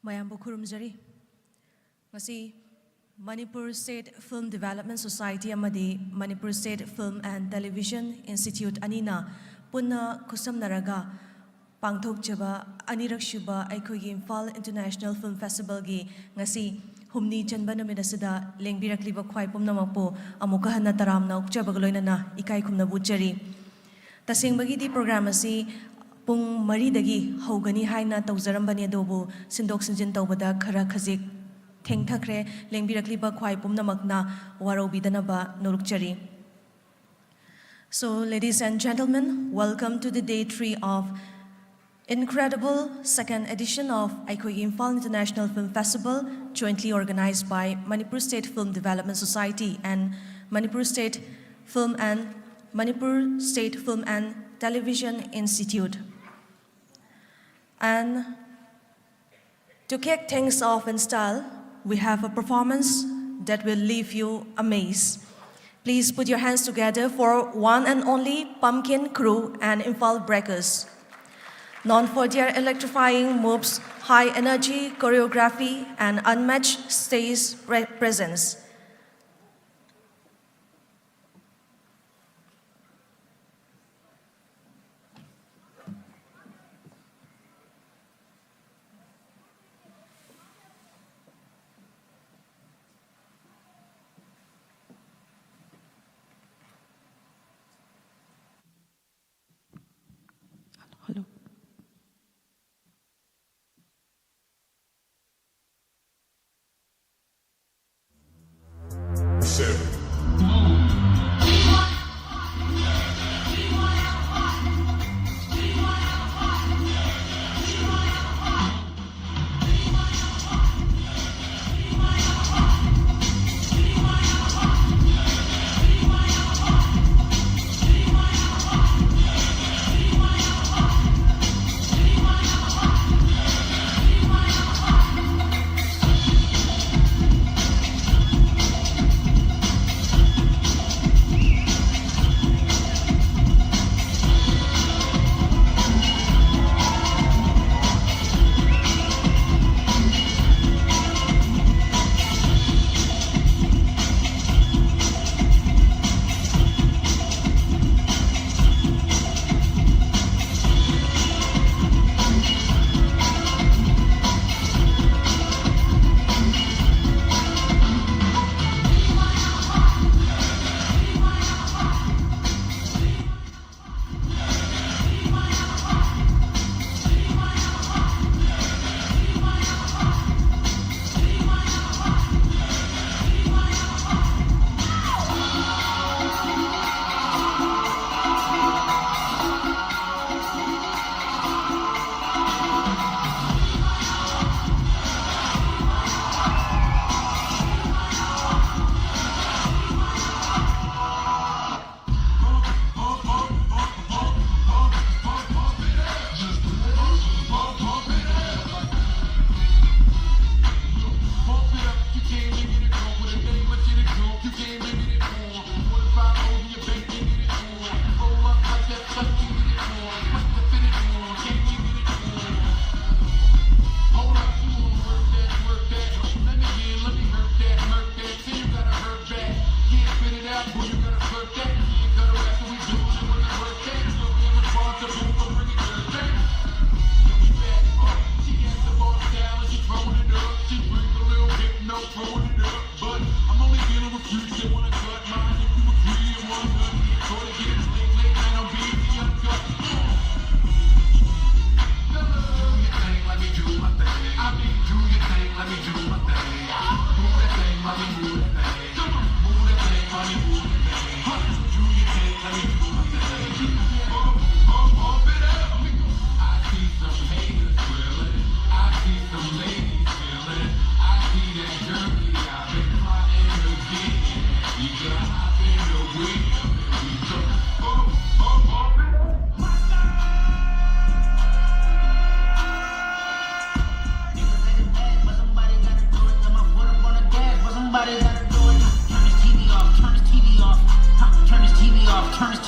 Mayambu Kurumjari. Ngasi Manipur State Film Development Society amadi Manipur State Film and Television Institute anina punna KhutSem naraga pangthokchaba aniraksuba Eikhoigi Imphal International Film Festival gi ngasi humni chanba numit asida lengbirakliba khwai pumnamakpo amuka hanna taramna ukchaba loinana ikai khumna butjari tasengbagi di program asi pung mari dagi haugani haina tawjarambani adobu sindok sinjin tawbada khara khajik thengthakre lengbirakliba khwai pumnamakna warobidanaba norukchari. So ladies and gentlemen, welcome to the day 3 of incredible second edition of Eikhoigi Imphal International Film Festival, jointly organized by Manipur State Film Development Society and Manipur State Film and Television Institute. And to kick things off in style, we have a performance that will leave you amazed. Please put your hands together for one and only Pumpkin Crew and Imphal Breakers. Known for their electrifying moves, high energy choreography, and unmatched stage presence. Hello.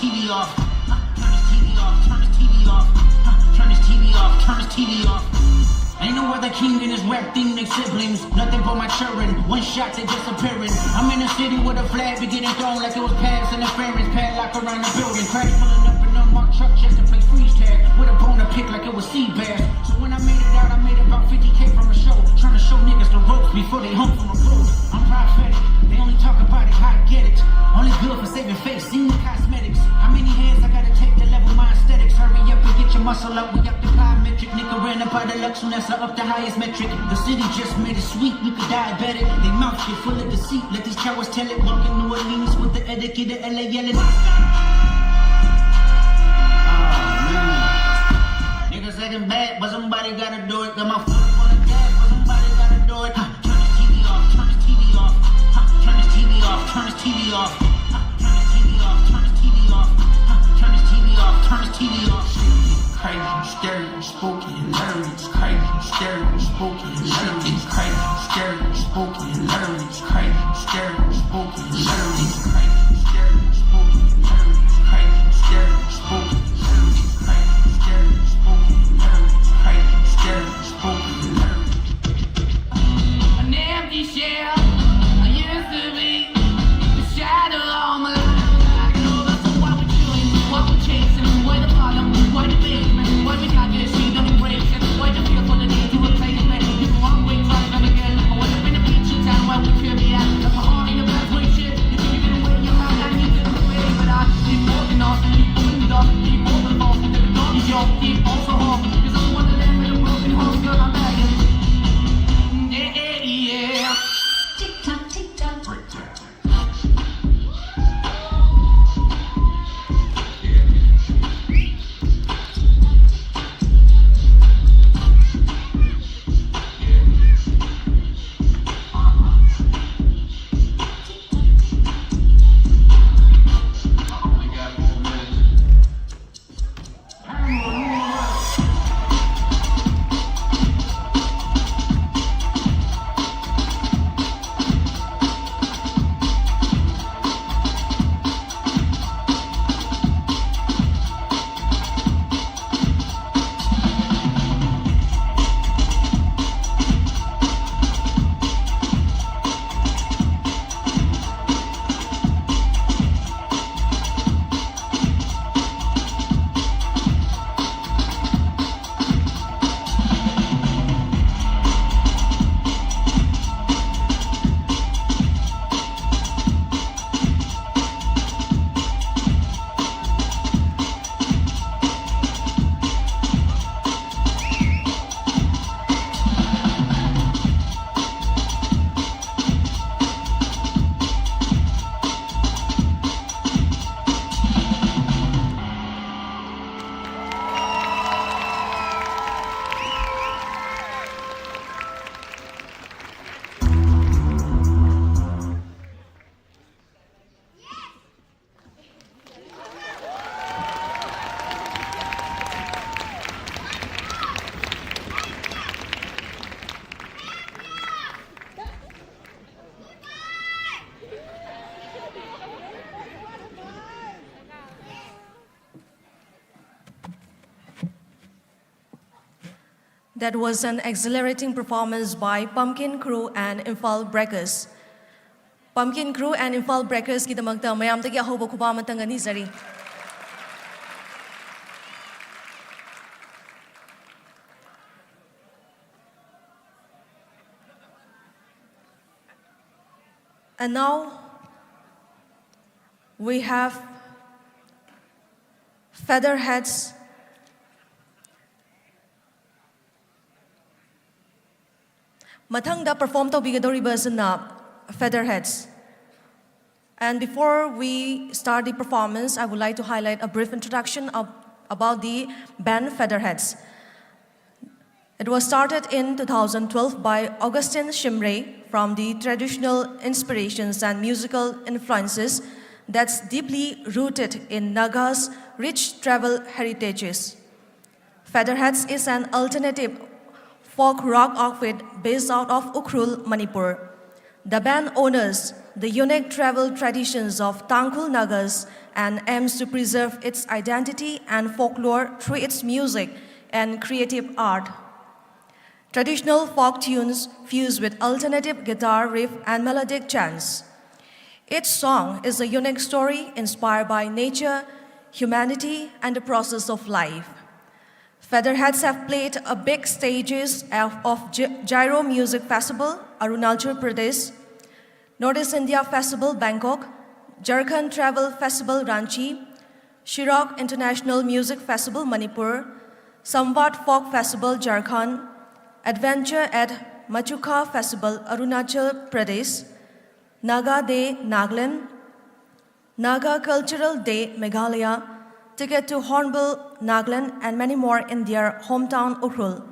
TV off. Ain't no other king in this rap thing, they siblings. Nothing for my children, one shot they disappearing. I'm in a city with a flag be getting thrown like it was pass interference. Padlock around the building, crash pulling up in an unmarked truck just to play freeze tag. With a bone to pick like it was sea bass. So when I made it out, I made about 50K from a show. Trying to show niggas the ropes before they hung from a boat. I'm prophetic, they only talk about it, how I get it. Only good for saving face, seen the cosmetics. How many hands I gotta take to level my aesthetics? Hurry up and get your muscle up, we up the plyometric. Nigga ran up out of Lux, and that's up the highest metric. The city just made it sweet, we could diabetic. They mouth shit full of deceit, let these cowards tell it. Walking New Orleans with the etiquette of LA yelling. Niggas acting bad, but somebody gotta do it. Got my foot on the gas, but somebody gotta do it. Turn this TV off, turn this TV off. Turn this TV off, turn this TV off. Turn this TV off, turn this TV off. Turn this TV off, turn this TV off. Crazy, scary, spooky, hilarious. Crazy, scary, spooky, hilarious. Crazy, scary, spooky, hilarious. Crazy, scary, spooky, hilarious. Crazy, scary, spooky, hilarious. Crazy, scary, spooky, hilarious. Crazy, scary, spooky, hilarious. Crazy, scary, spooky, hilarious. An empty shell, I used to be the shadow all my life. I know that's what we're doing, what we're chasing, why the bottom, why the basement, why we got this shit on embracing, why the feel for the need to replace me. It's the wrong way, trying again. I went up in the beach in town where we could be at. Left my heart in the best way, shit. You think you're gonna win your heart, I need to away, but I keep walking off, keep moving off, keep moving off. The dog is yours, keep also home. Cause I'm one of them with a broken home, girl, I'm begging. Yeah, yeah, yeah. Tick tock, tick tock. Break that. That was an exhilarating performance by Pumpkin Crew and Imphal Breakers. Pumpkin Crew and Imphal Breakers kidamakta mayamdagi ahoba kuba amatang anizari. And now we have Featherheads. Mathangda perform tawbigadoriba asana Featherheads. And before we start the performance, I would like to highlight a brief introduction about the band Featherheads. It was started in 2012 by Augustin Shimre from the traditional inspirations and musical influences that's deeply rooted in Naga's rich travel heritages. Featherheads is an alternative folk rock outfit based out of Ukhrul, Manipur. The band honors the unique travel traditions of Tangkhul Nagas and aims to preserve its identity and folklore through its music and creative art. traditional folk tunes fused with alternative guitar riff and melodic chants. Each song is a unique story inspired by nature, humanity, and the process of life. Featherheads have played a big stages of Gyro Music Festival, Arunachal Pradesh, Northeast India Festival, Bangkok, Jharkhand Travel Festival, Ranchi, Shirok International Music Festival, Manipur, Samvat Folk Festival, Jharkhand, Adventure at Machuka Festival, Arunachal Pradesh, Naga Day, Nagaland, Naga Cultural Day, Meghalaya, Ticket to Hornbill, Nagaland, and many more in their hometown, Ukhrul.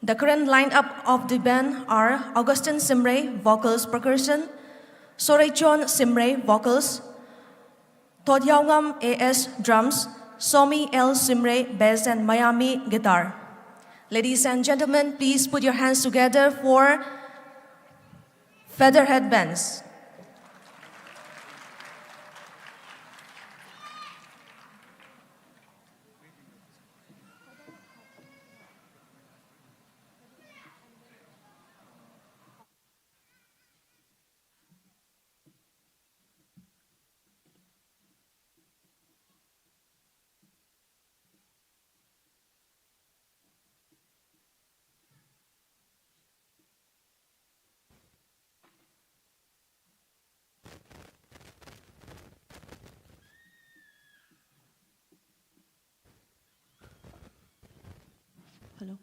The current lineup of the band are Augustin Simre, vocals percussion, Sorechon Simre, vocals, Todyaungam A.S. drums, Somi L. Simre, bass and Miami guitar. Ladies and gentlemen, please put your hands together for Featherhead Bands. Hello.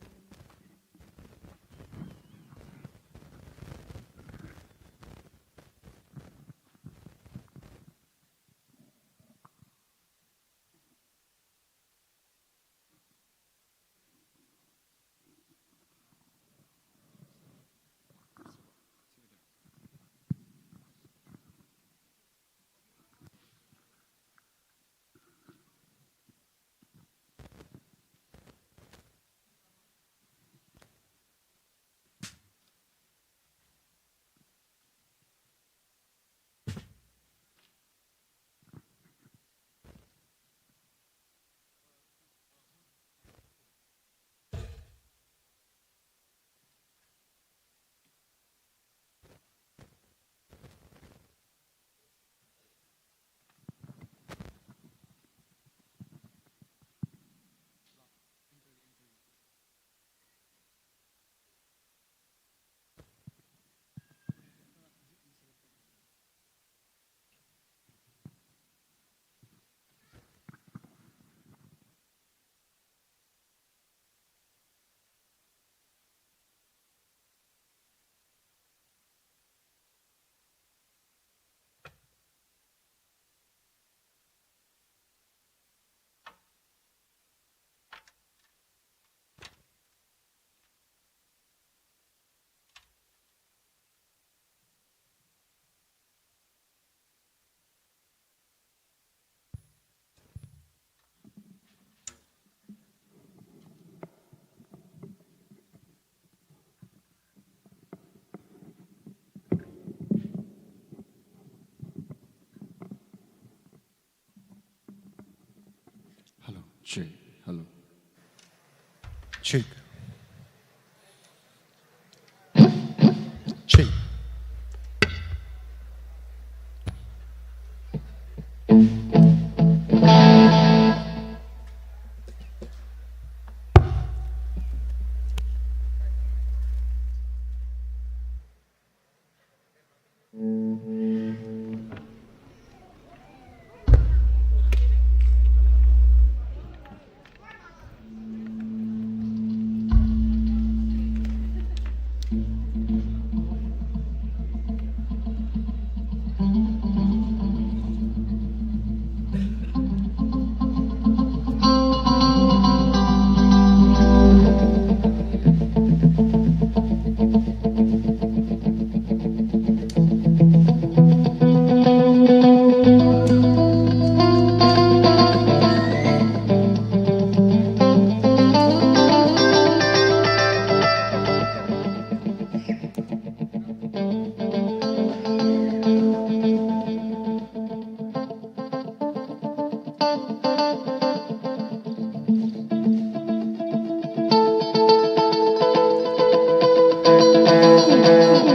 Hello, check. Hello. Check. Check. Check.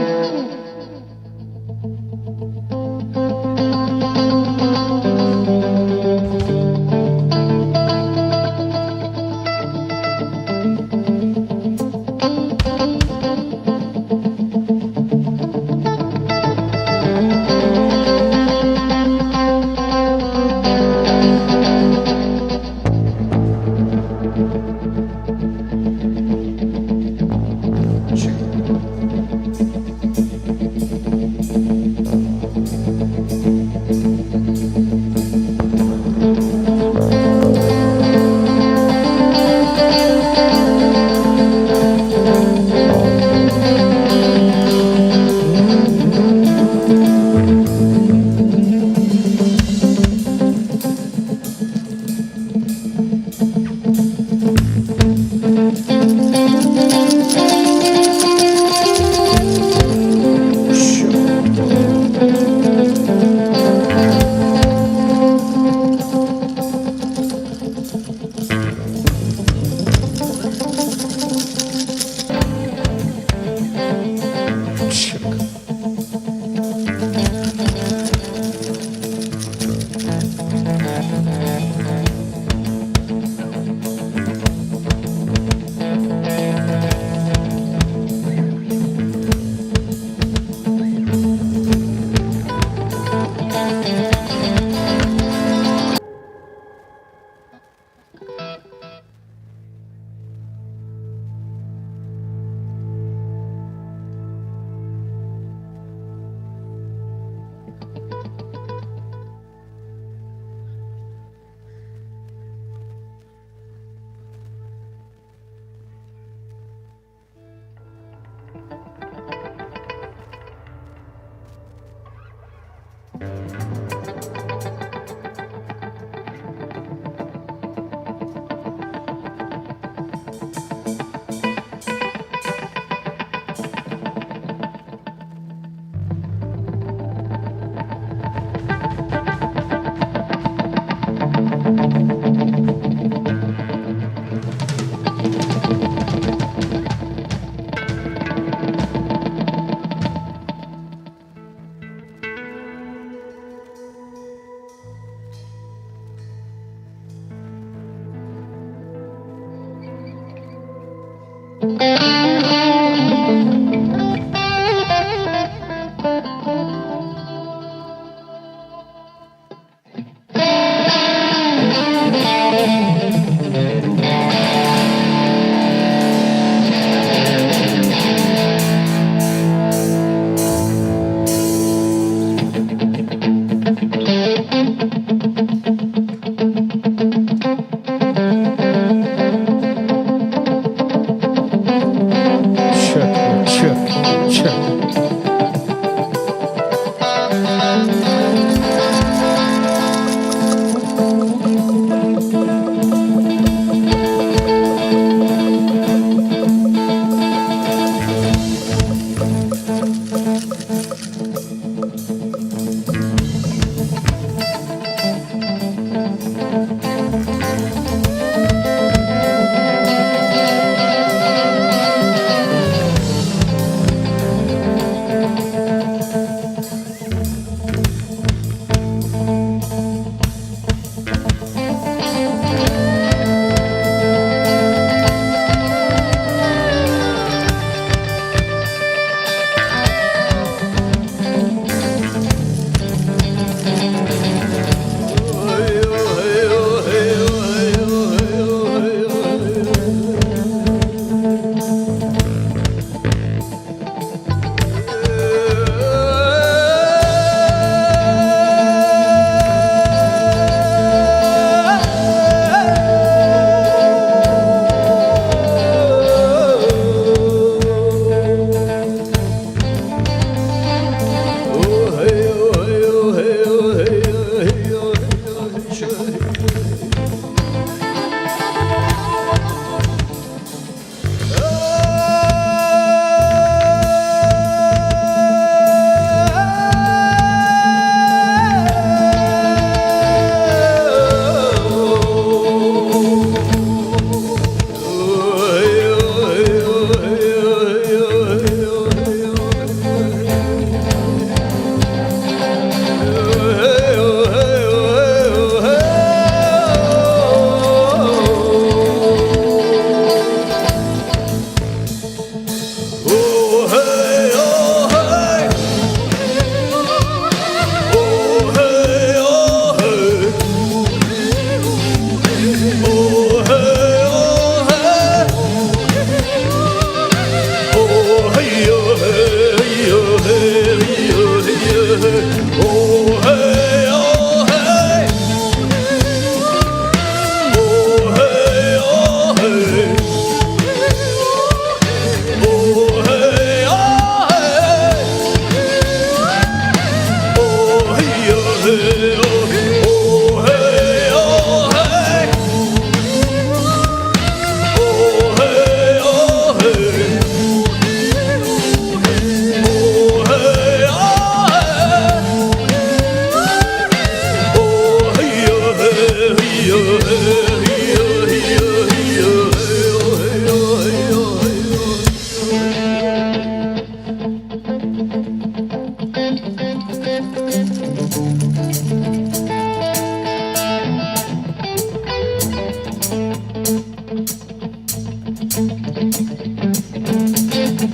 It's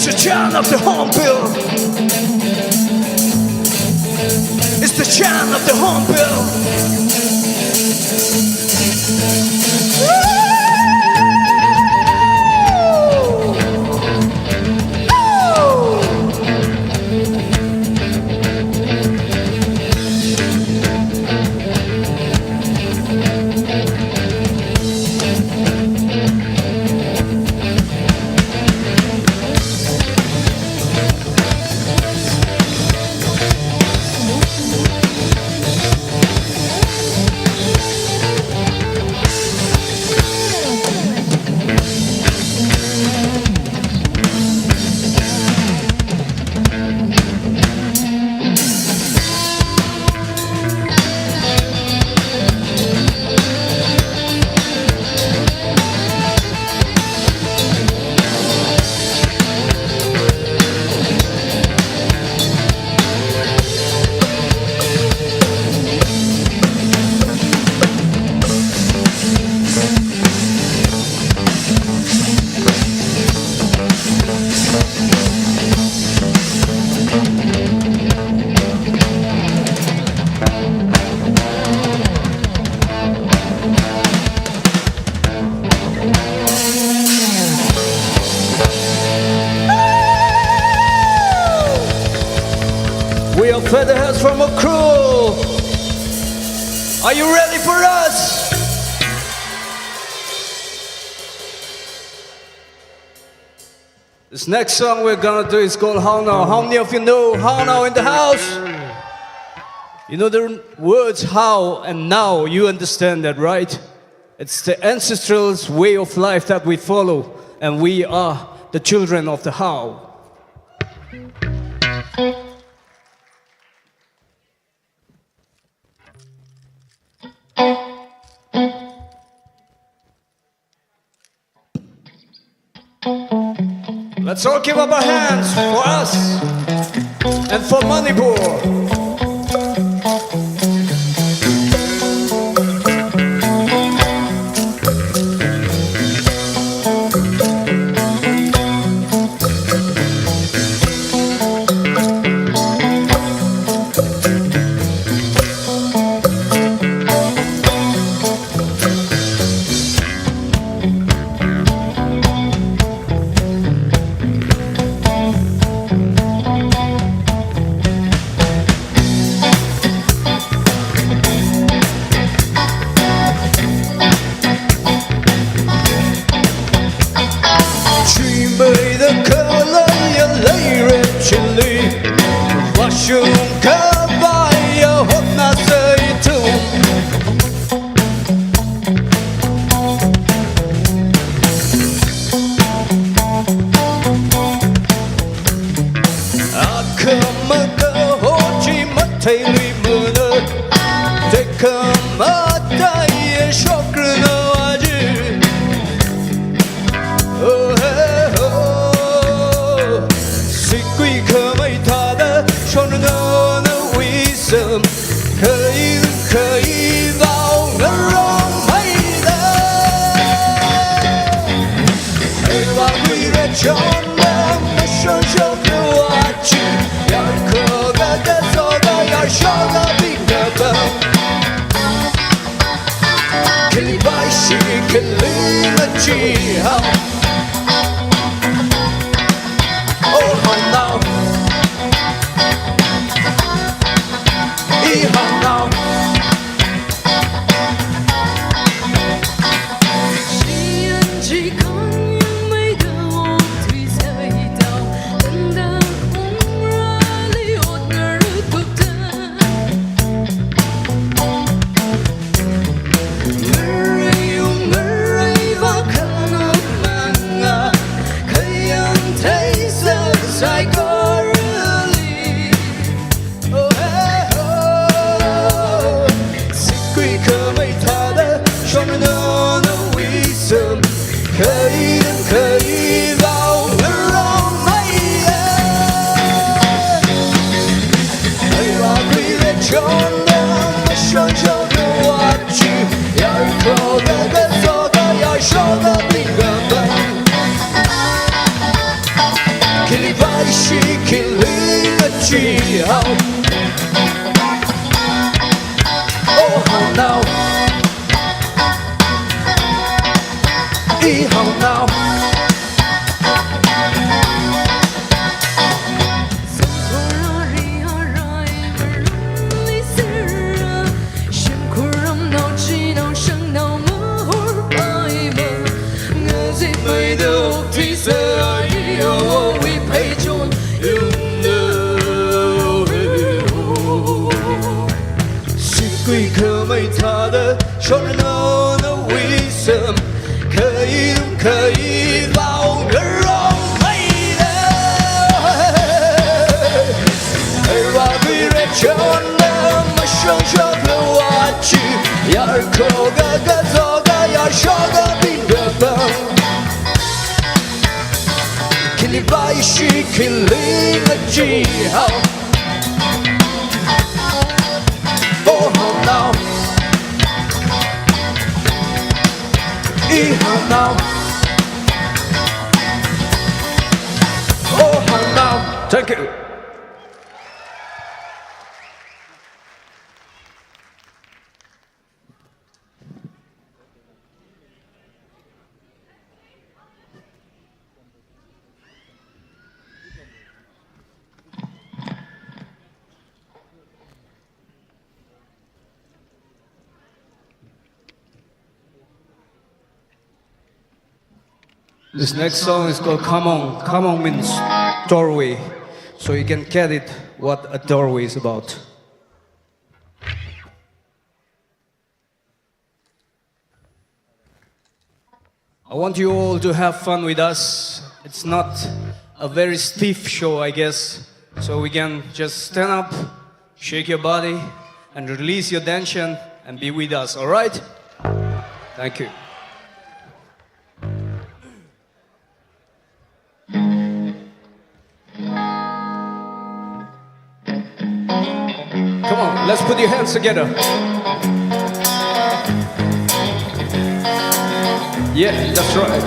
the chant of the hornbill. It's the chant of the hornbill. We are Featherheads from a crew. Are you ready for us? This next song we're gonna do is called How Now. How many of you know How Now in the house? You know the words how and now, you understand that, right? It's the ancestral way of life that we follow, and we are the children of the how. Let's all give up our hands for us and for Manipur. 以后now。可没他的，说人 no no 为什么可以不可以老人容美的？而我对人就那么生说的话去，要是口个个走个要说个比个棒，给你把一许给另个记号。Oh now， 以后 now， Oh now，Thank you。This next song is called Come On. Come On means doorway. So you can get it what a doorway is about. I want you all to have fun with us. It's not a very stiff show, I guess. So we can just stand up, shake your body, and release your tension and be with us, alright? Thank you. Come on, let's put your hands together. Yeah, that's right.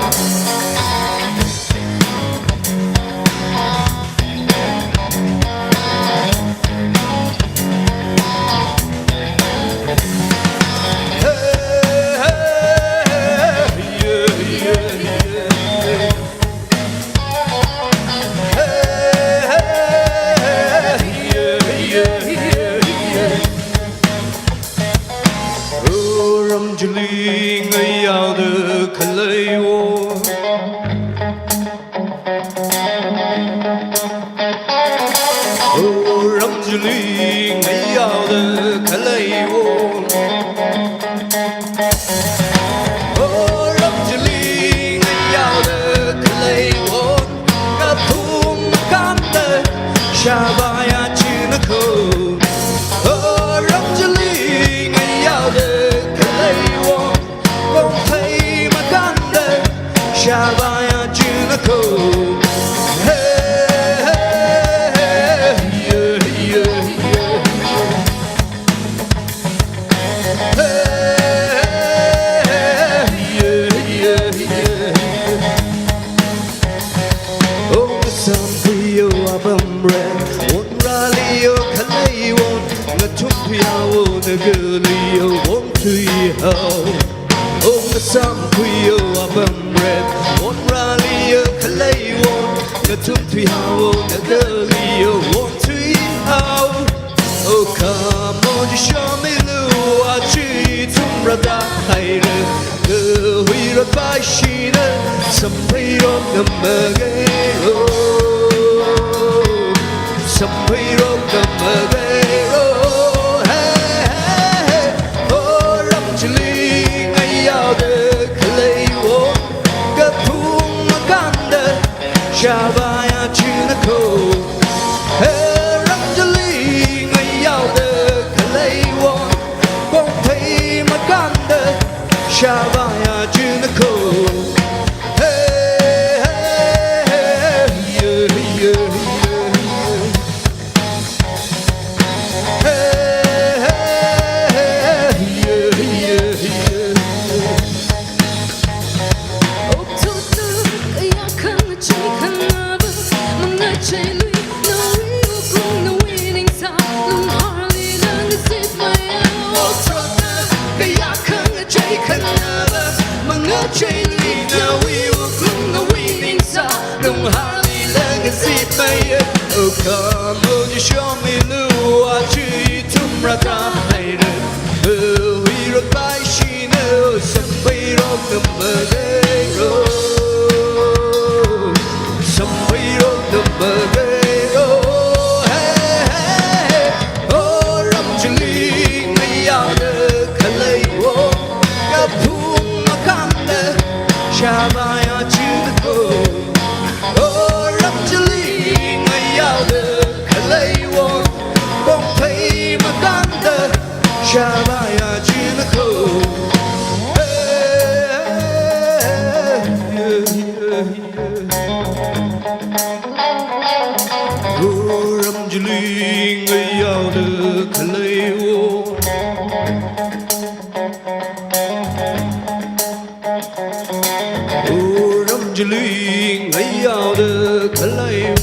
Chain Come on, you show me blue. I treat you brother. We look by she knows some way of the Madeiro. Some way of the Madeiro. Hey, hey, oh, Ramjali, me out the Kalewo. Kapum Makanda, Shabaya Chidako. Oh, Ramjali, me out the Kalewo. Pompey Makanda, Shabaya Chidako. Ramjali, ngay out the Kalewo. Oh, Ramjali, ngay out the Kalewo.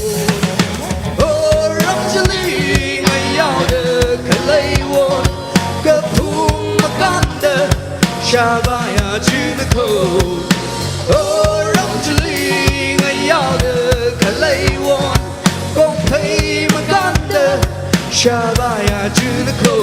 Oh, Ramjali, ngay out the Kalewo. Kapum Makanda, Shabaya Chidako. Oh, Ramjali, ngay out the Kalewo. Pompey Makanda, Shabaya Chidako.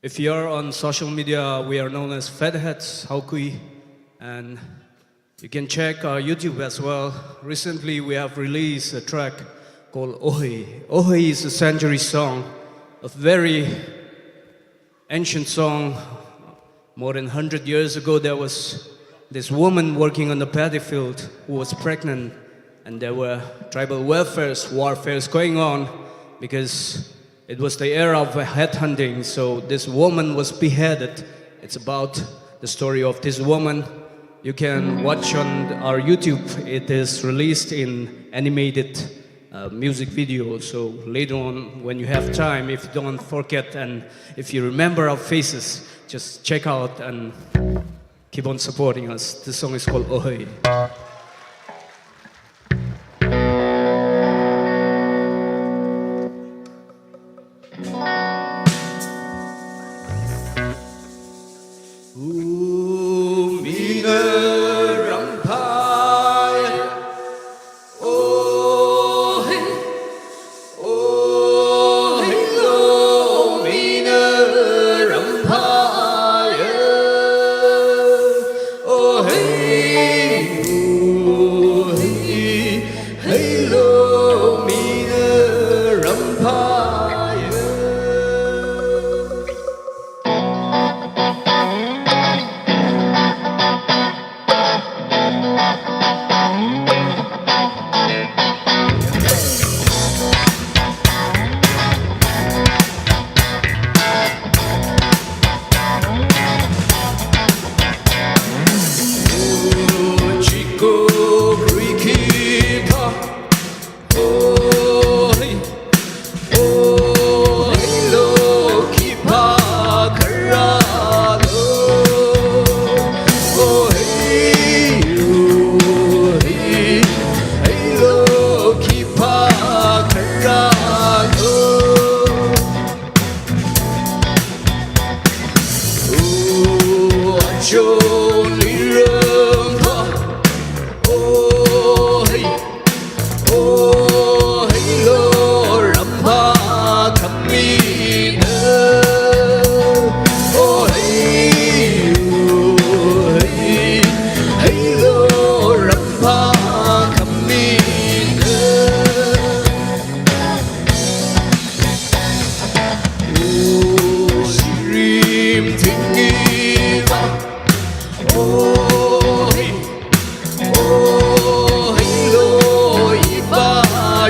If you're on social media, we are known as Featherheads, Eikhoigi, and you can check our YouTube as well. Recently, we have released a track called Eikhoigi. Eikhoigi is a century song, a very ancient song. More than 100 years ago, there was this woman working on the paddy field who was pregnant, and there were tribal warfares going on because it was the era of headhunting, so this woman was beheaded. It's about the story of this woman. You can watch on our YouTube. It is released in animated music video. So later on, when you have time, if you don't forget and if you remember our faces, just check out and keep on supporting us. This song is called Eikhoigi.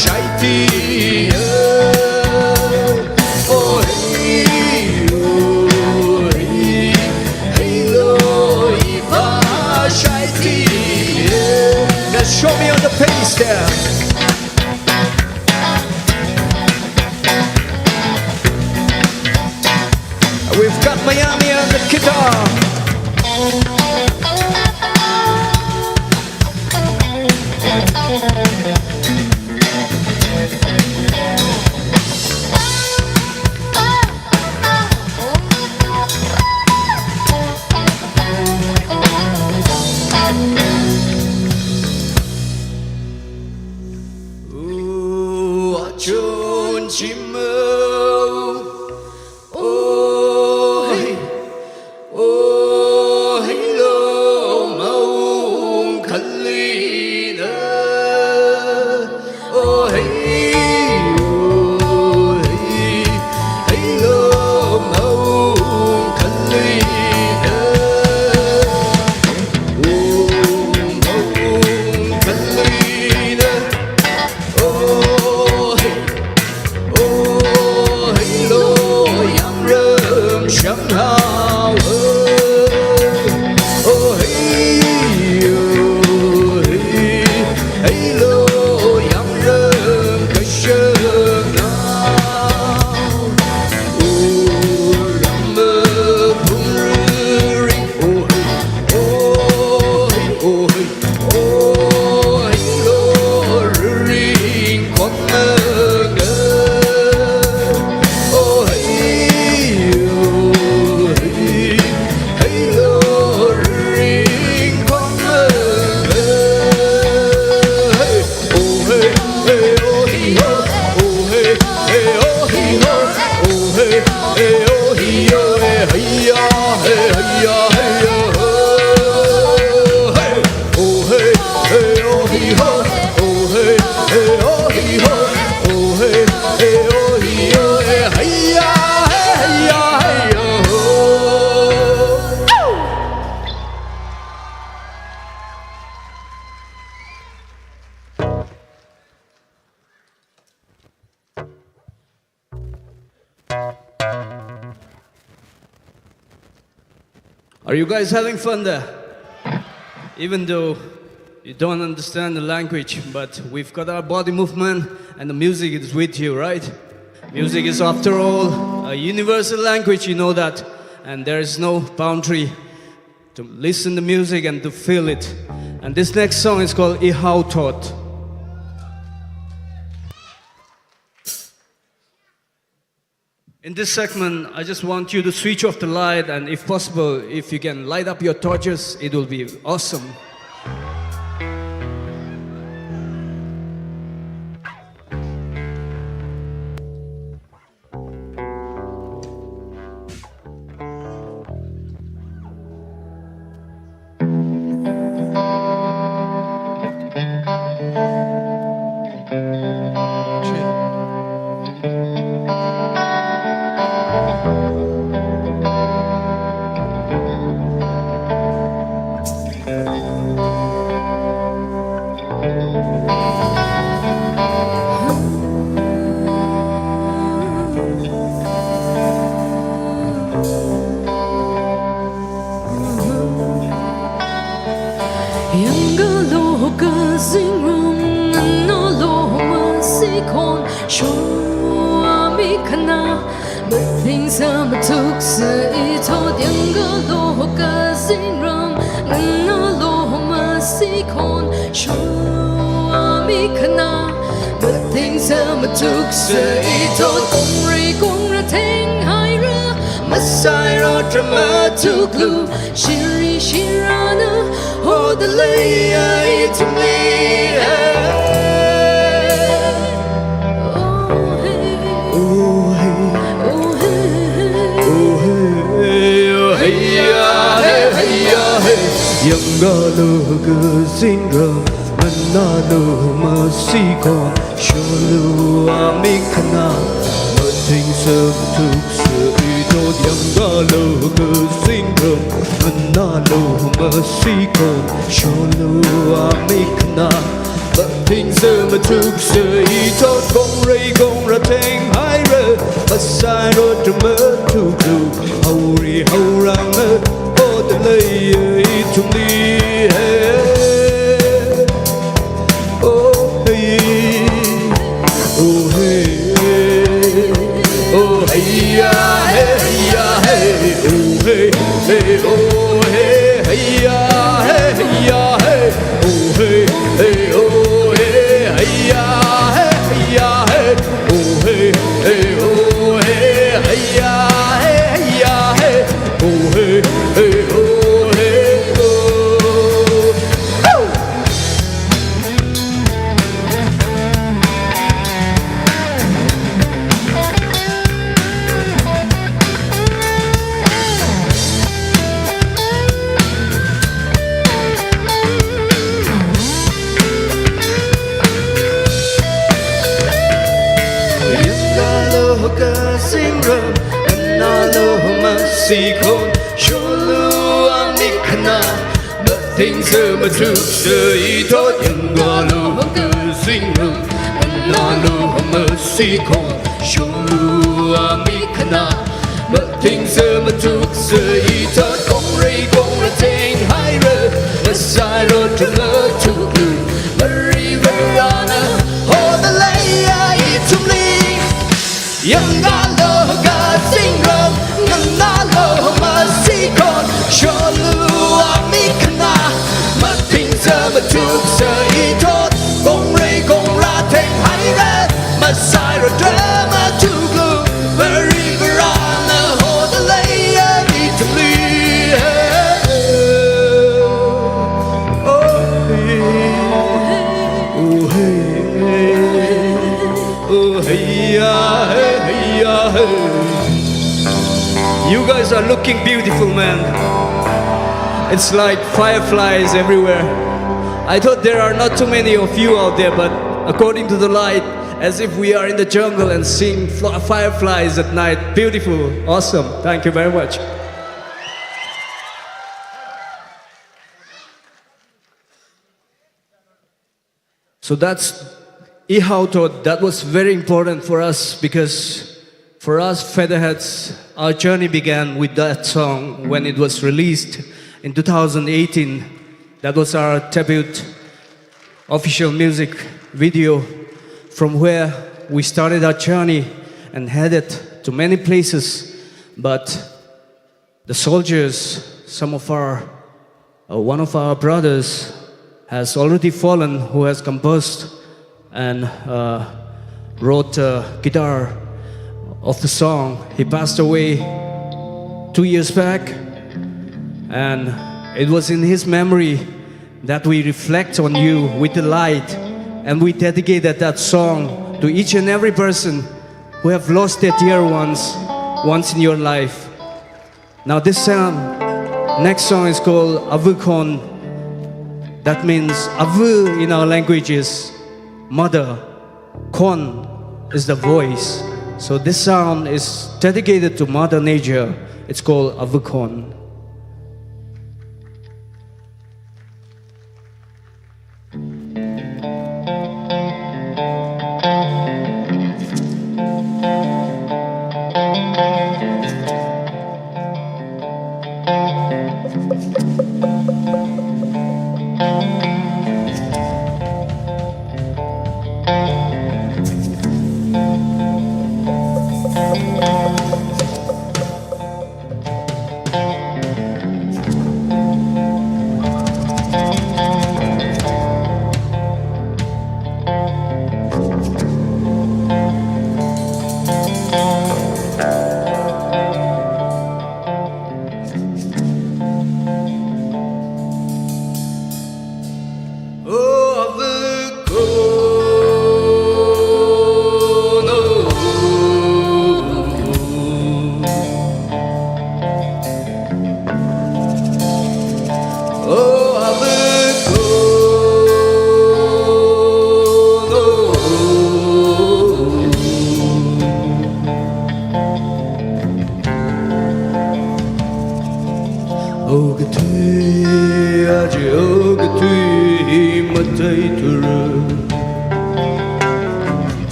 shaiti oh hey oh hey hey lo iba shaiti Now show me on the pace there We've got Miami on the guitar chôn chim mơ ôi ôi lô màu khăn ly nơ ôi ôi lô màu khăn ly nơ màu khăn ly nơ chẳng hao oh hey hey lo yang rơm cái sơn nào làm mơ phun ring oh hey lo ring con mơ oh hey Are you guys having fun there? Even though you don't understand the language, but we've got our body movement and the music is with you, right? Music is, after all, a universal language, you know that. And there is no boundary to listen to music and to feel it. And this next song is called Ikhautot. In this segment, I just want you to switch off the light, and if possible, if you can light up your torches, it will be awesome. bất thình giờ mà thực sự ý thốt gong rây gong ra thanh hai rơ bất sai rồi trong mơ thu dù hầu ri hầu rang mơ ô tê lây ý chung đi oh hey oh hey oh hey ya hey ya hey oh hey hey oh hey hey ya hey ya hey oh hey hey oh hey hey ya hey ya hey oh hey hey oh hey hey ya hey ya hey oh hey hey oh hey oh Sikon shulu amikna nothing so much to say to yangalo singrum nalo masikon shulu amikna nothing so much to say to gong ray gong retain higher the side of the love to blue the river runner all the lay to me yangalo singrum nalo masikon sholu amikna mating sa matuk sa itot gong ray gong ra theng hai ra masai ro drama to glue very verana hold the layer to me oh hey oh hey oh hey ya hey ya hey. You guys are looking beautiful, man. It's like fireflies everywhere. I thought there are not too many of you out there, but according to the light, as if we are in the jungle and seeing fireflies at night. Beautiful, awesome. Thank you very much. So that's Imphal thought that was very important for us because for us Featherheads, our journey began with that song when it was released in 2018. That was our debut official music video from where we started our journey and headed to many places. But the soldiers, one of our brothers has already fallen, who has composed and wrote guitar of the song. He passed away 2 years back, and it was in his memory that we reflect on you with the light, and we dedicated that song to each and every person who have lost their dear ones once in your life. Now this next song is called Avukon. That means Avu in our language is mother, Kon is the voice. So this sound is dedicated to Mother Nature. It's called Avukon.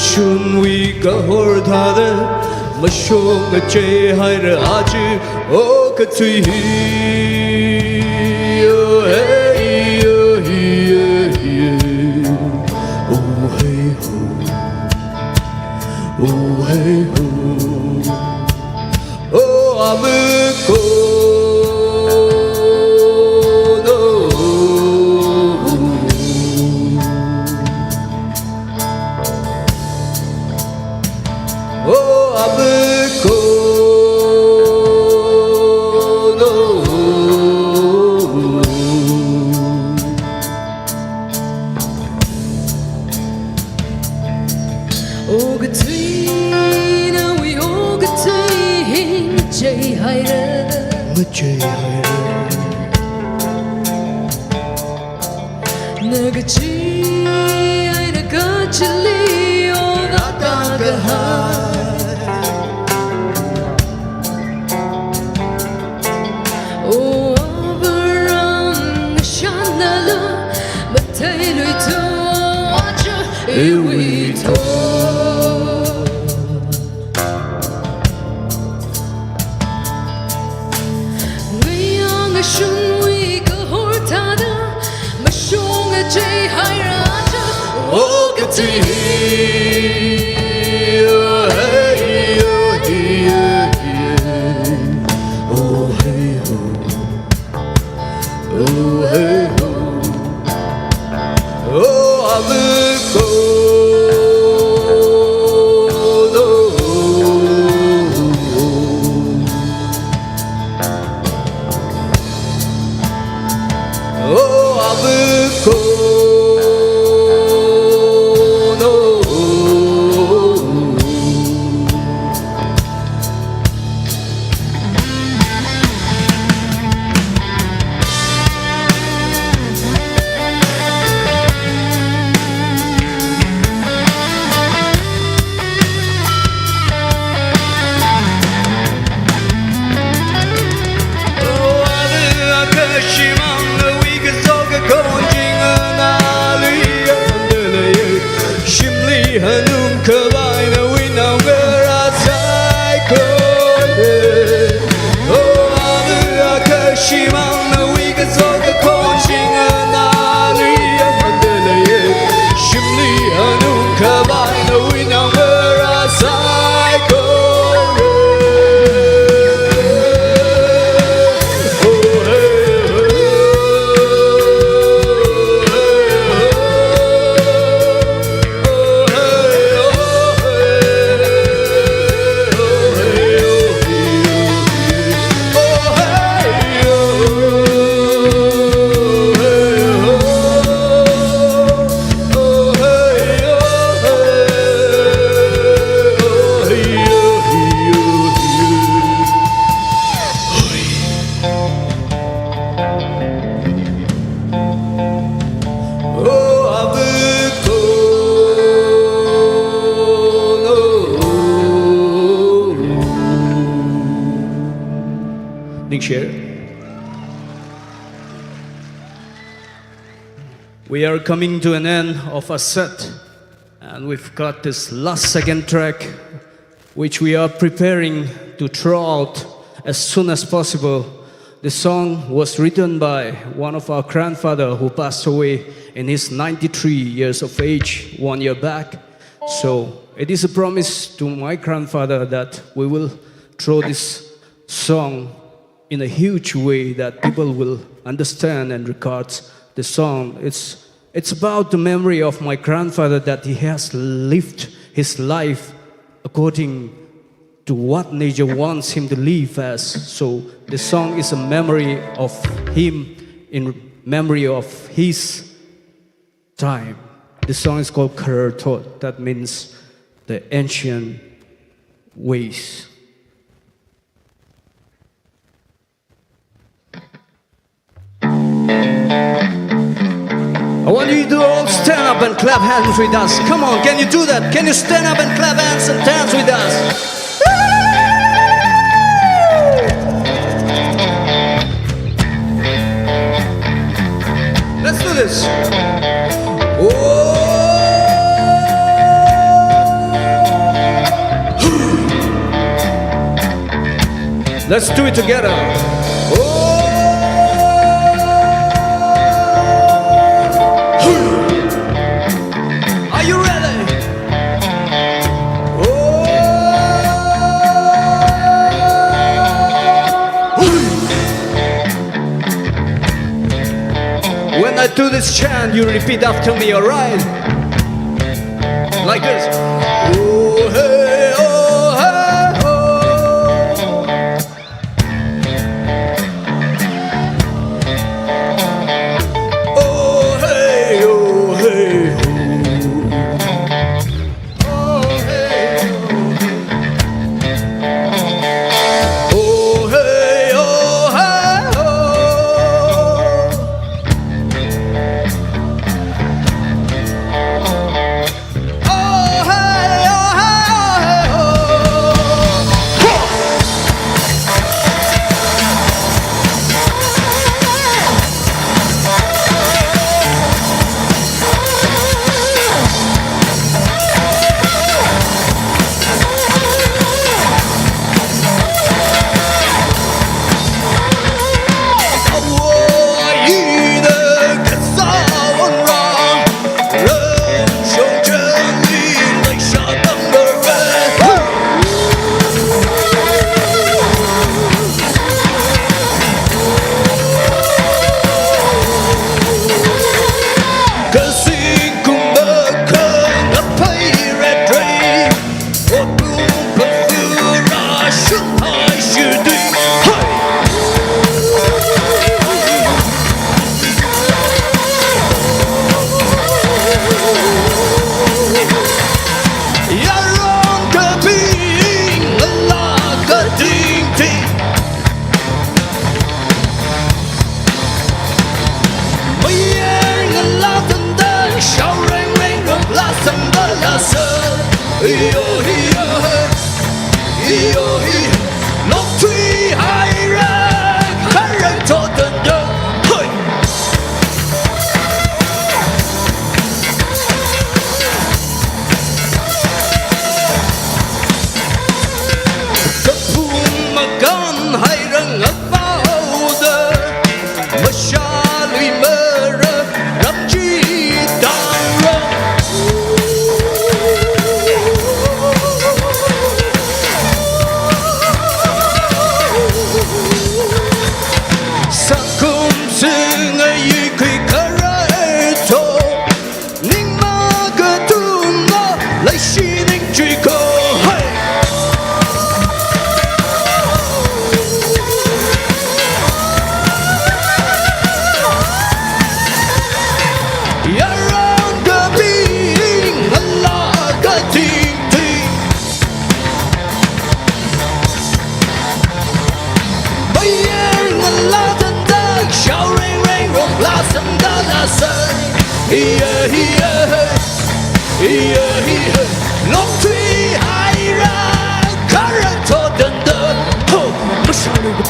Shun we go hor thade mashong che hair aji o katui oh hey oh hey oh hey oh hey oh amko We are coming to an end of our set, and we've got this last second track which we are preparing to throw out as soon as possible. The song was written by one of our grandfather who passed away in his 93 years of age 1 year back. So it is a promise to my grandfather that we will throw this song in a huge way that people will understand and regard the song. It's about the memory of my grandfather, that he has lived his life according to what nature wants him to live as. So the song is a memory of him, in memory of his time. The song is called Karertot, that means the ancient ways. I want you to all stand up and clap hands with us. Come on, can you do that? Can you stand up and clap hands and dance with us? Let's do this. Let's do it together. Are you ready? When I do this chant, you repeat after me, alright? Like this. Oh, hey, oh, hey, oh. Oh, hey, oh, hey, oh. Oh, hey, oh. Oh, hey, oh, hey, oh.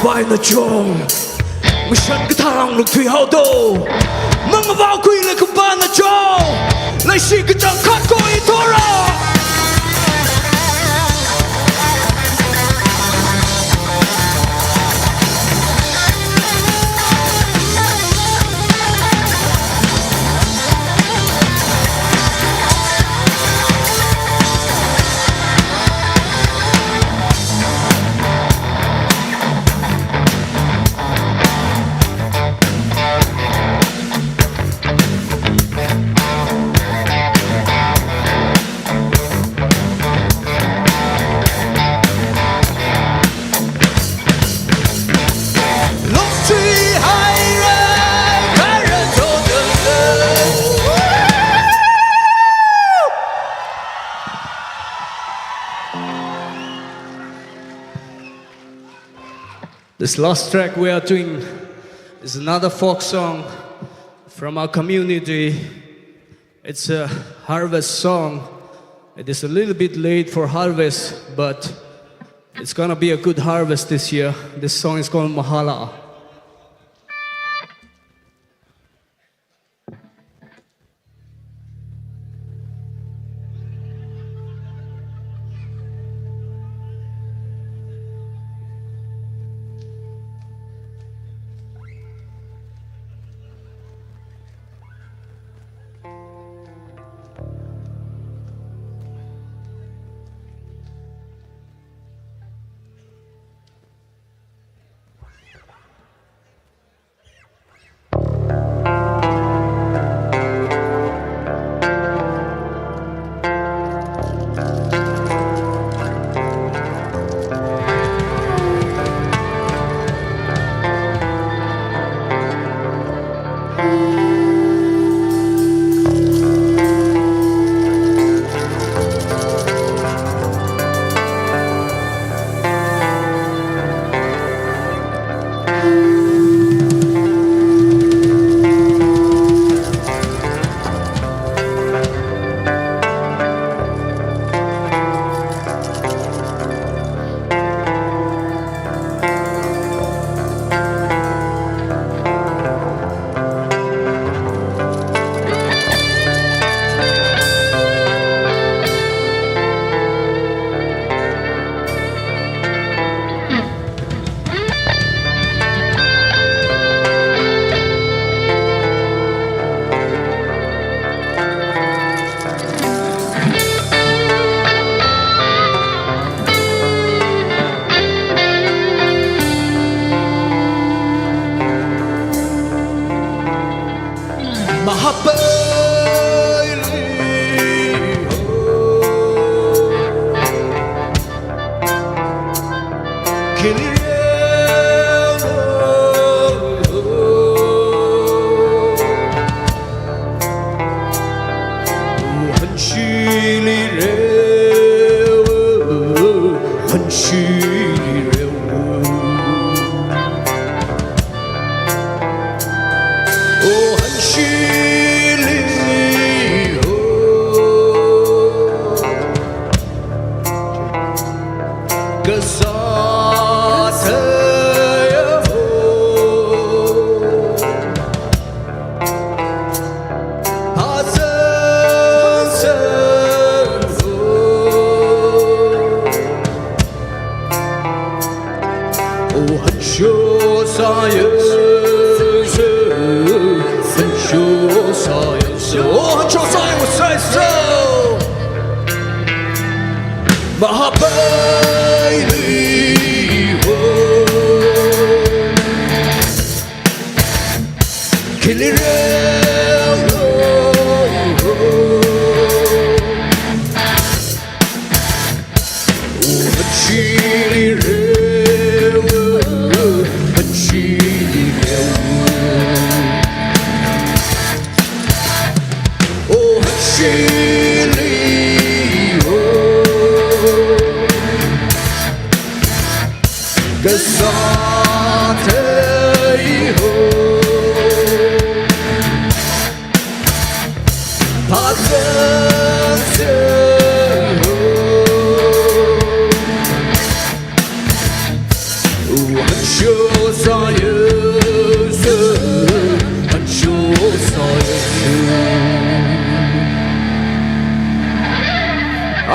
Bài là chồng Mình sẵn cái thang lục thủy hào đồ Mga vào quy là không bàn là chồng Lại xì cái chẳng khát có ý thô ra This last track we are doing is another folk song from our community. It's a harvest song. It is a little bit late for harvest, but it's gonna be a good harvest this year. This song is called Mahala.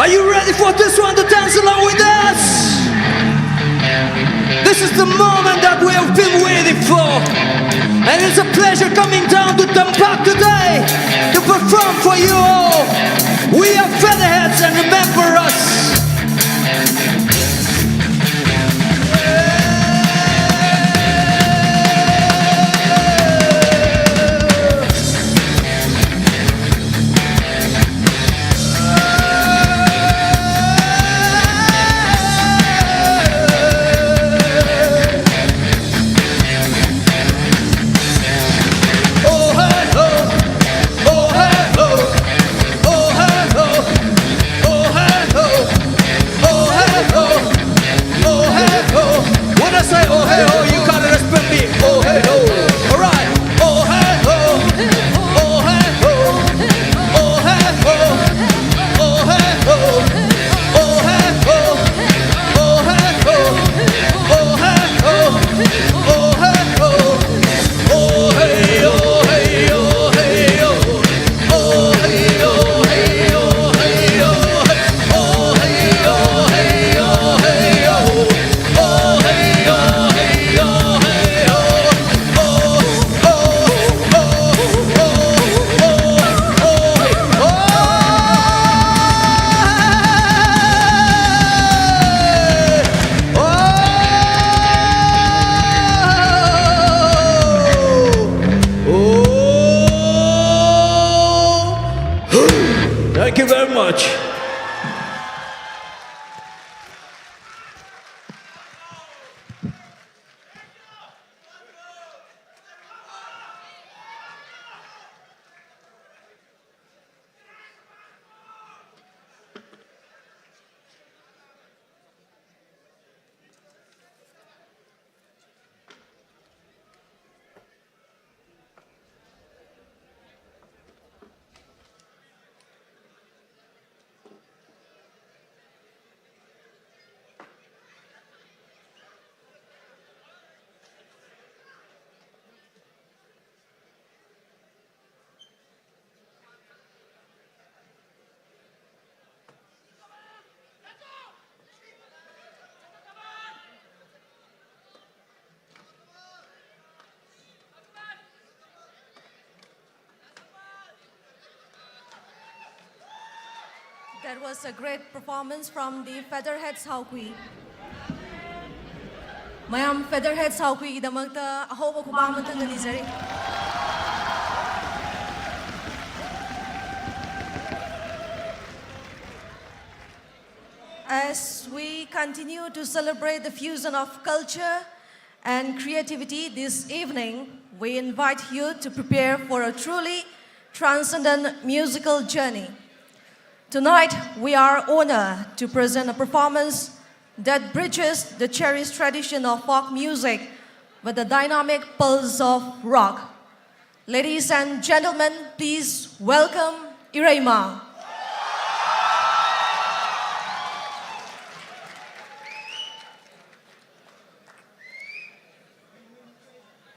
Are you ready for this one to dance along with us? This is the moment that we have been waiting for. And it's a pleasure coming down to Tampak today to perform for you all. We are Featherheads and remember us. That was a great performance from the Featherheads Haukui. Mayam Featherheads Haukui idamagta ahoba khubang mantang nizari. As we continue to celebrate the fusion of culture and creativity this evening, we invite you to prepare for a truly transcendent musical journey. Tonight, we are honored to present a performance that bridges the cherished tradition of folk music with the dynamic pulse of rock. Ladies and gentlemen, please welcome Irang.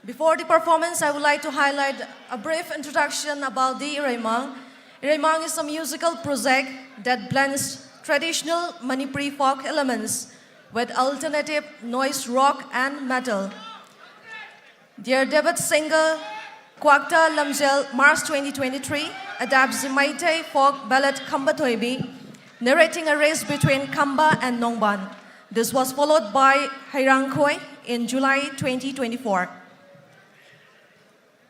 Before the performance, I would like to highlight a brief introduction about the Irang. Irang is a musical project that blends traditional Manipuri folk elements with alternative noise rock and metal. Their debut single, Kwakta Lamzel, March 2023, adapts the Meitei folk ballad Kamba Toibi, narrating a race between Kamba and Nongban. This was followed by Irang in July 2024.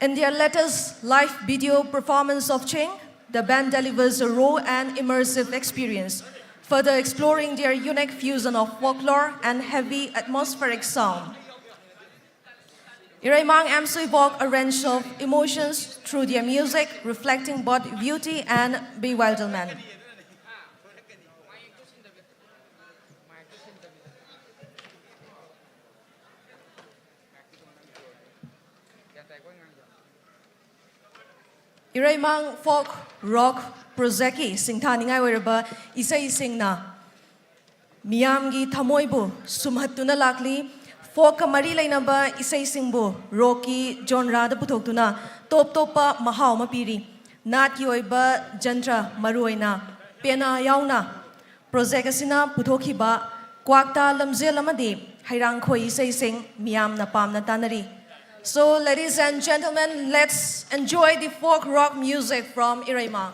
In their latest live video performance of Ching, the band delivers a raw and immersive experience, further exploring their unique fusion of folklore and heavy atmospheric sound. Irang aims to evoke a range of emotions through their music, reflecting both beauty and bewilderment. Irang folk rock projectki singthaningai oiraba isai singna miyamgi thamoibu sumhattuna lakli folk mari lainaba isai singbu rocky genre da puthokuna top topa mahau ma piri nat ki oiba jantra maruina pena yauna project asina puthokhiba kwakta lamzel amadi Irang isai sing miyamna pamna tanari. So, ladies and gentlemen, let's enjoy the folk rock music from Irang.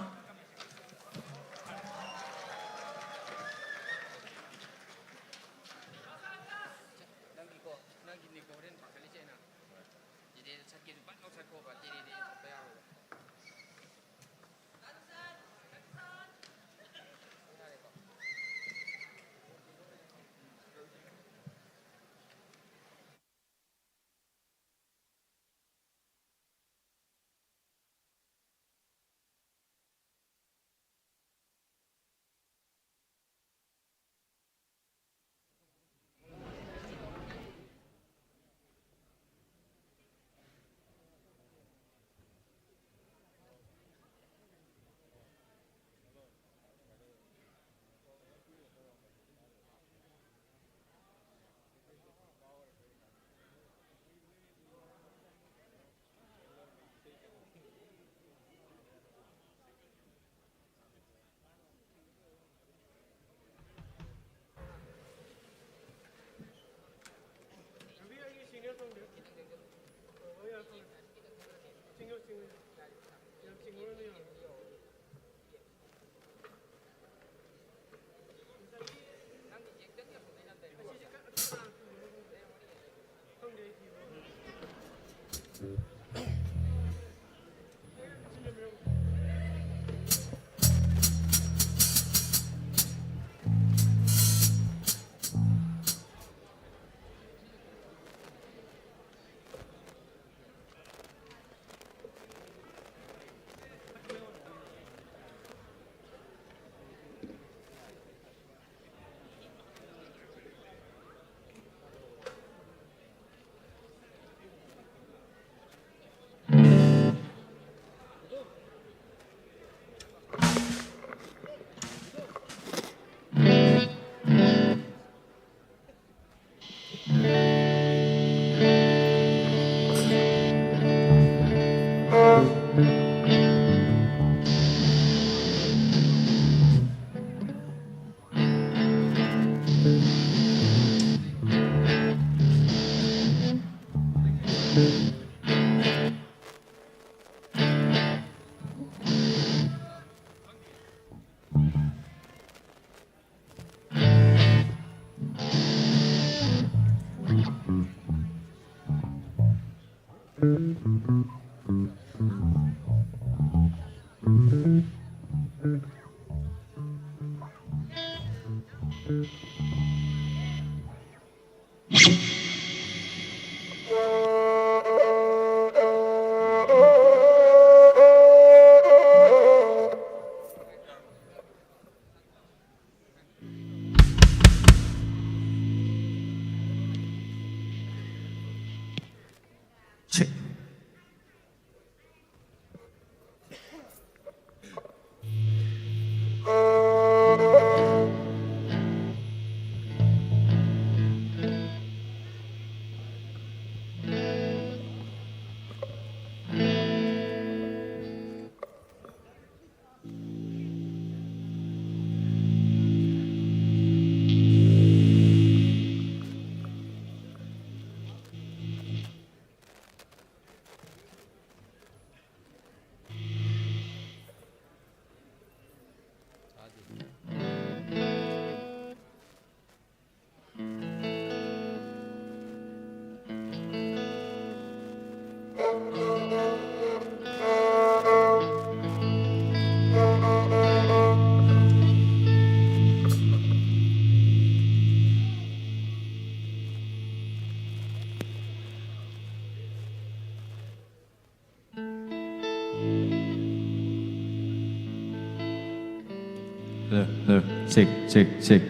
Check. Hello. Check.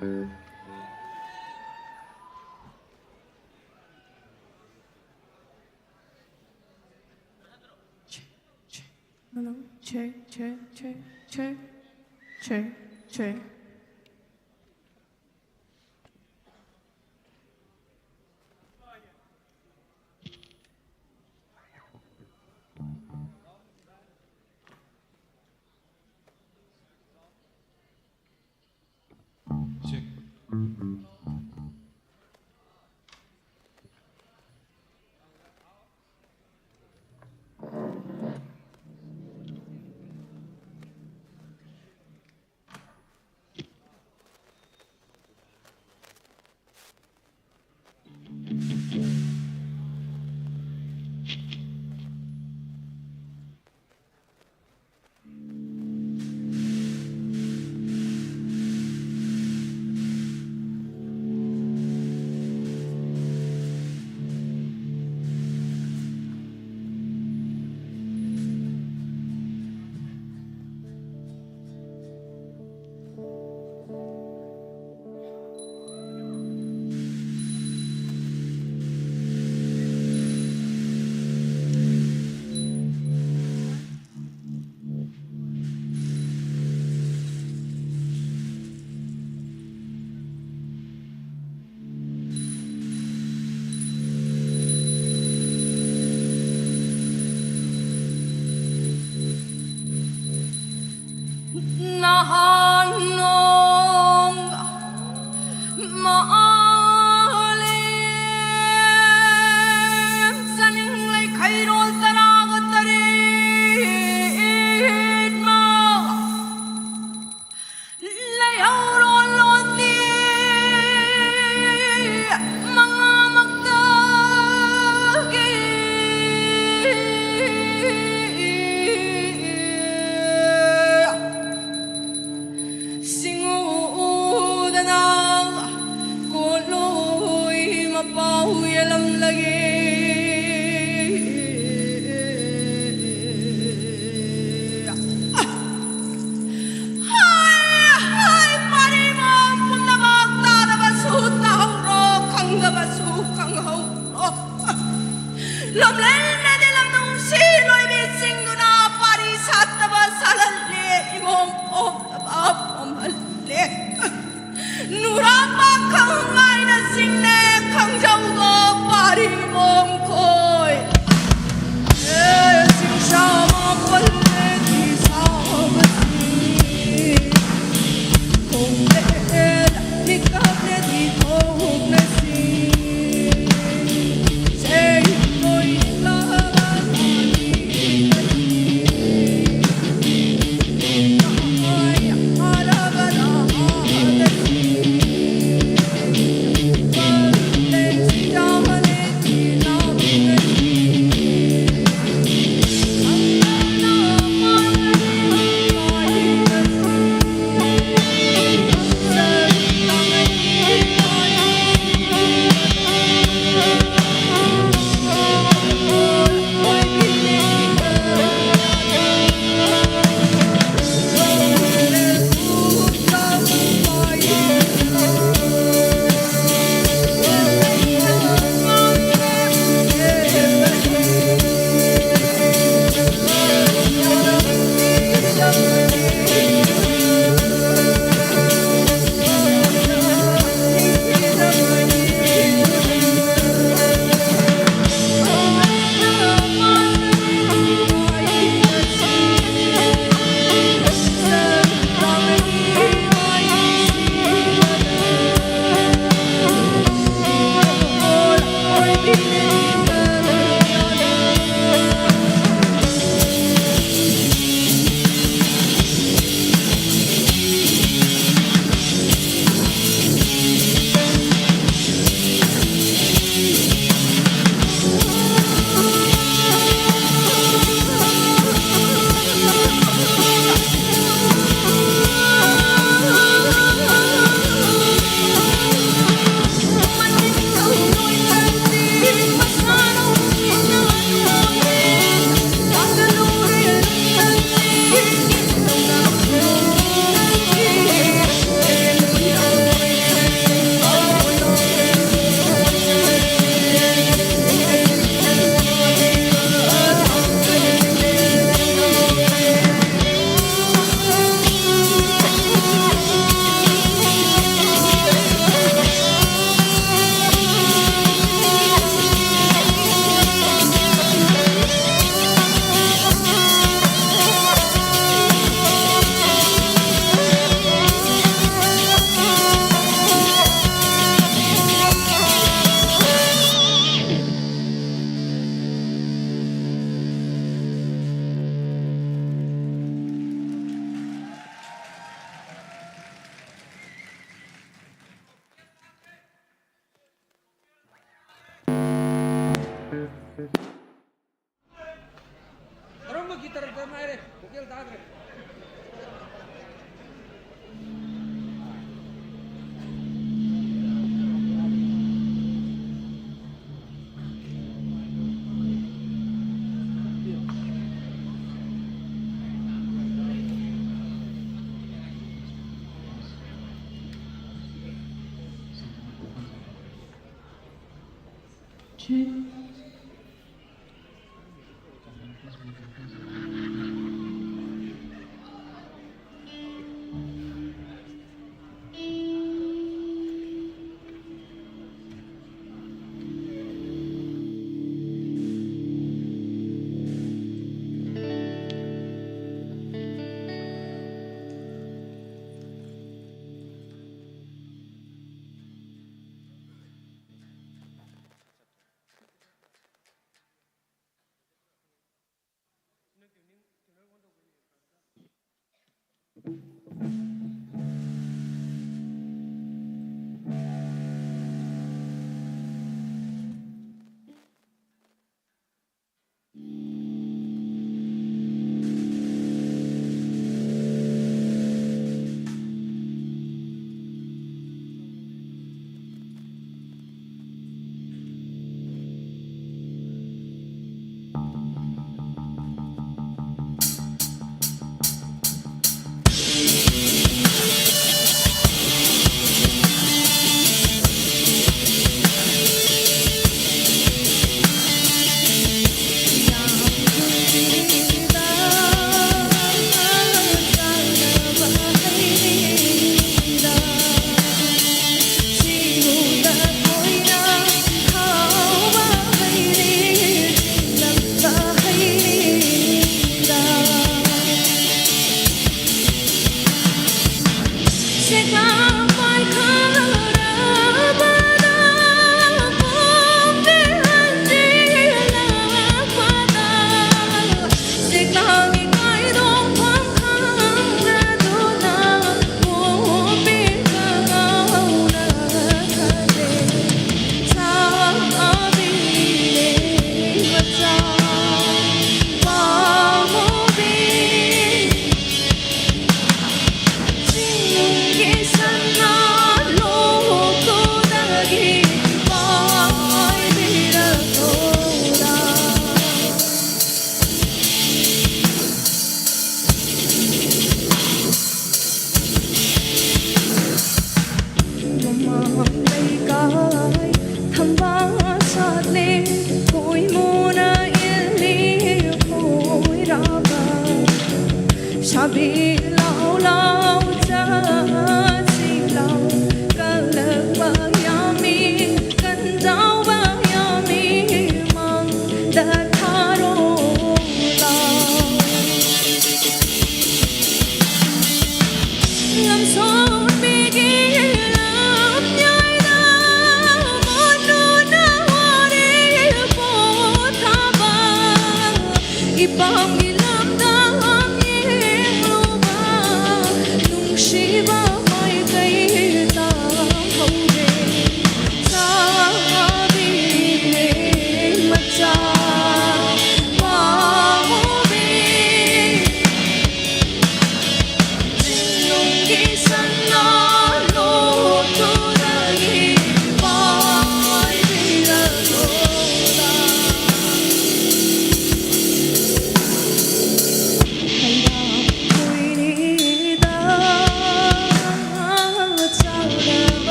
Che. check. Nahanong maalim saninglay kairol taragat tarid mo layaw roloti mga magdagi singuudan ang kuloy mapahuy alam lagi ay parimang punabag tarabasut na hauro kang gabasuk kang hauro lamlel na dilam nung silo'y bising doon na parisat na basalali imong pom na bapamali nurapa kang ngay na singne kang jawdo parimong koy sing siya mapalit di sa basi kung leed nikap na di kohog na si say ko'y lahat ay haragan ahal si pag-leeg si jahalit di namin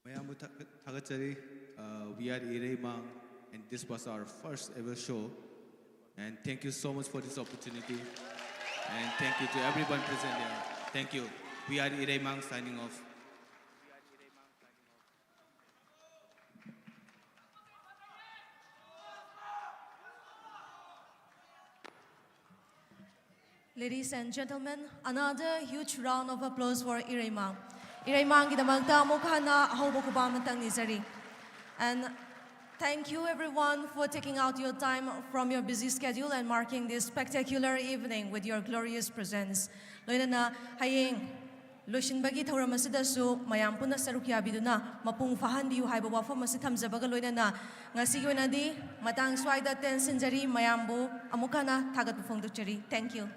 Mayamu Tagachari, we are Irang, and this was our first ever show. And thank you so much for this opportunity. And thank you to everyone present here. Thank you. We are Irang signing off. Ladies and gentlemen, another huge round of applause for Irang. Irang gidamagta mukhana ahobo kubamatang nizari. And thank you everyone for taking out your time from your busy schedule and marking this spectacular evening with your glorious presence. Loina hayeng Lushinbagi Tauramasidasu, Mayampuna Sarukia Biduna, Mapung Fahandiu Haibawa Masitam Zabagaloidana, Nasigunadi, Matang Swaida Ten Sinjari, Mayambu, Amukana, Tagat Thank you.